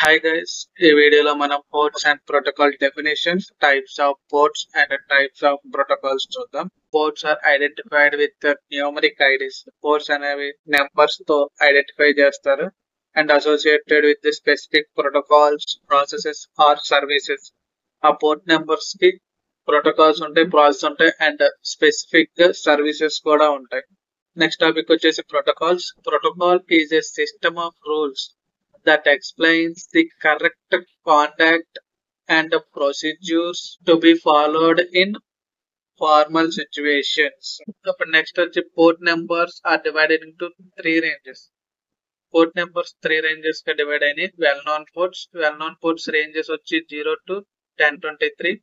Hi guys, ఈ వీడియోలో మనం ports and protocol definitions, types of ports and types of protocols చూద్దాం. Ports are identified with numeric IDs. Ports అనేవి numbers తో identify చేస్తారు and associated with the specific protocols, processes or services. ఆ port numbers కి protocols ఉంటాయి, process ఉంటాయి and specific services కూడా ఉంటాయి. నెక్స్ట్ టాపిక్ వచ్చేసి protocols. Protocol is a system of rules that explains the correct conduct and procedures to be followed in formal situations. Next, port numbers are divided into three ranges. Port numbers three ranges ka divide అయినాయి. Well-known ports. Well-known ports ranges వచ్చి 0 to 1023.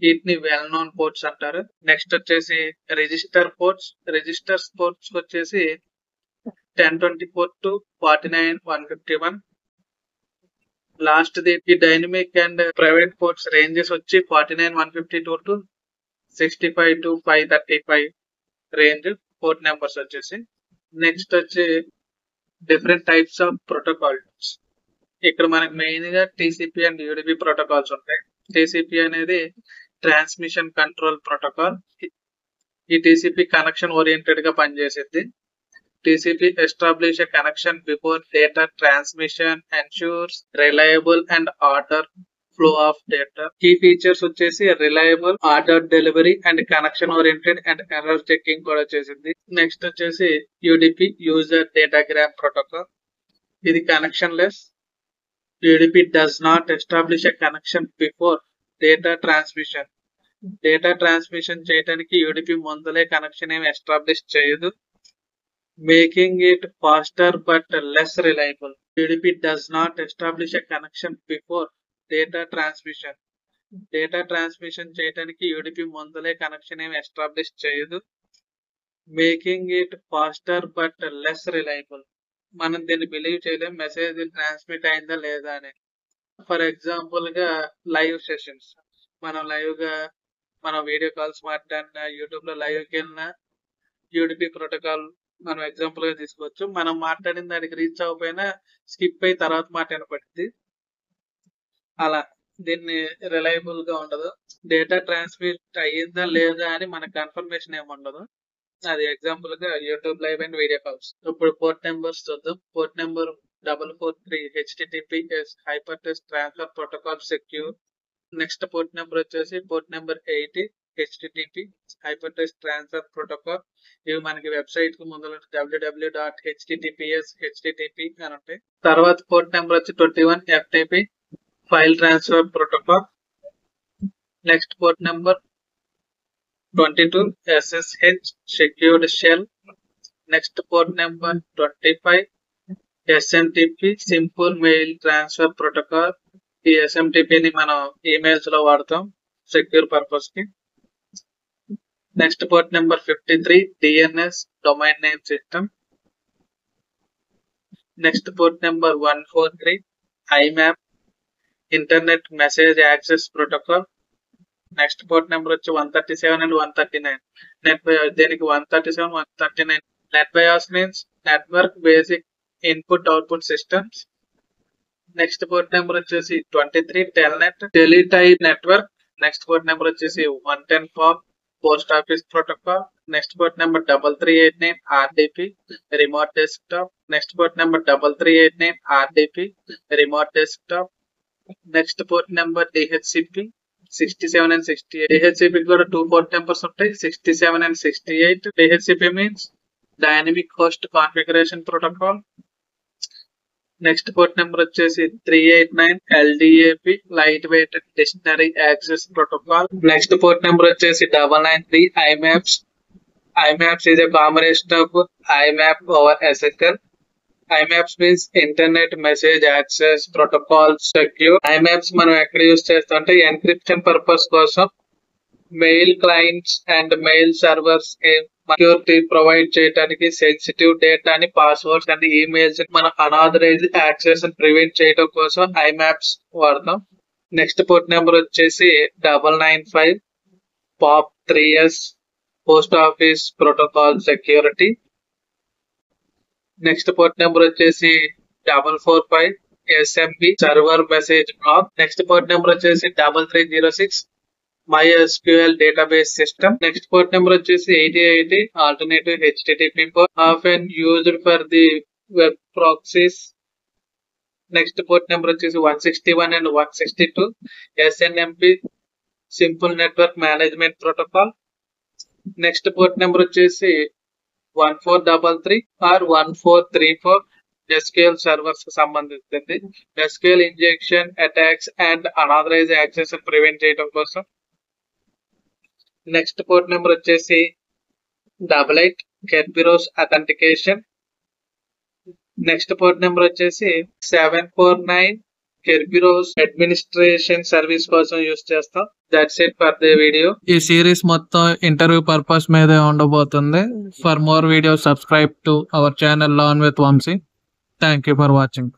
వీటిని well known ports అంటారు. Next వచ్చేసి register ports. Registers ports వచ్చేసి 1024 to 49 151. Last the dynamic and private ports ranges వచ్చి 49 152 to 65 to 535 range port numbers వచ్చేసి. Next వచ్చి different types of protocols. ఇక్కడ మనకి మెయిన్ గా టీసీపీ అండ్ యూడిపి ప్రోటోకాల్స్ ఉంటాయి. టీసీపీ అనేది ట్రాన్స్మిషన్ కంట్రోల్ ప్రోటోకాల్. ఈ టీసీపీ కనెక్షన్ ఓరియంటెడ్ గా పనిచేసేది. TCP establish a connection before data transmission, ensures reliable and order flow of data. Key features వచ్చేసి reliable, order delivery and connection oriented and error checking కూడా చేసింది. Next వచ్చేసి UDP user datagram protocol. ఇది connectionless. UDP does not establish a connection before data transmission. Data transmission చేయడానికి UDP ముందలే connection ఏమి establish చేయదు. Making it faster but less reliable. UDP does not establish a connection before data transmission. Data transmission చేయడానికి UDP ముందలే connection ఏమి establish చేయదు. Making it faster but less reliable. మనం దీన్ని బిలీవ్ చేయలేం మెసేజ్ ట్రాన్స్మిట్ అయిందా లేదా అని. ఫర్ ఎగ్జాంపుల్ గా లైవ్ సెషన్స్, మనం లైవ్ గా మనం వీడియో కాల్స్ మాట్లాడినా, యూట్యూబ్ లో లైవ్ కి వెళ్ళినా యూడిపి ప్రోటోకాల్ మనం ఎగ్జాంపుల్ గా తీసుకోవచ్చు. మనం మాట్లాడిన దానికి రీచ్ అవ్వకపోయినా స్కిప్ అయి తర్వాత మాట వినపడుతుంది. అలా దీన్ని రిలయబుల్ గా ఉండదు. డేటా ట్రాన్స్మిట్ అయ్యిందా లేదా అని మనకు కన్ఫర్మేషన్ ఏమి ఉండదు. అది ఎగ్జాంపుల్ గా YouTube live and video calls. ఇప్పుడు పోర్ట్ నెంబర్స్ చూద్దాం. Port number 443 HTTPS hyper text transfer protocol secure. Next port number వచ్చేసి port number 80 HTTP hyper text transfer protocol. ఇవి మనకి వెబ్సైట్ కు ముందు www.https http అని ఉంటాయి. తర్వాత పోర్ట్ నెంబర్ వచ్చి 21 FTP file transfer protocol. Next port number 22 SSH secured shell. Next port number 25 SMTP simple mail transfer protocol. ఈ SMTP ని మనం ఈమెయిల్స్ లో వాడతాం సెక్యూర్ పర్పస్ కి. Next port number 53 DNS domain name system. Next port number 143 IMAP internet message access protocol. Next port number వచ్చి 137 and 139 NetBIOS. దీనికి 137 139 NetBIOS means network basic input output systems. Next port number వచ్చేసి 23 telnet teletype network. Next port number వచ్చేసి 110 for post office protocol. Next port number 3389 RDP remote desktop. Next port number 3389 RDP remote desktop. Next port number DHCP 67 and 68. DHCP కూడా 2 port numbers ఉంటాయి, 67 and 68. DHCP means dynamic host configuration protocol. Next port number వచ్చేసి 389 LDAP light weight dictionary access protocol. Next port number వచ్చేసి 993 IMAPS. IMAPS is a combination of IMAP over SSL. IMAPS means internet message access protocol secure. IMAPS మనం ఎక్కడ use చేస్తాం అంటే encryption purpose కోసం mail clients and mail servers security provide చేయడానికి, sensitive డేటాని, passwords and emails మన unauthorised access prevent చేయడం కోసం IMAPS వాడతాం. నెక్స్ట్ పోర్ట్ నెంబర్ వచ్చేసి 995 POP3S post office protocol security. Next port number వచ్చేసి 445 SMB server message block. Next port number వచ్చేసి 3306 MySQL database system. Next port number వచ్చేసి 8080 alternative HTTP port often used for the web proxies. Next port number వచ్చేసి 161 and 162 SNMP simple network management protocol. Next port number వచ్చేసి 1433 or 1434 SQL servers సంబంధించింది. SQL injection attacks and unauthorised access prevent చేయడం కోసం. Next port number వచ్చేసి 88 Kerberos authentication. Next port number వచ్చేసి 749 Kerberos administration service కోసం use చేస్తాం. That's it for the video. ఈ series మొత్తం ఇంటర్వ్యూ పర్పస్ మీదే ఉండబోతుంది. For more videos subscribe to our channel Learn with Vamsi. Thank you for watching.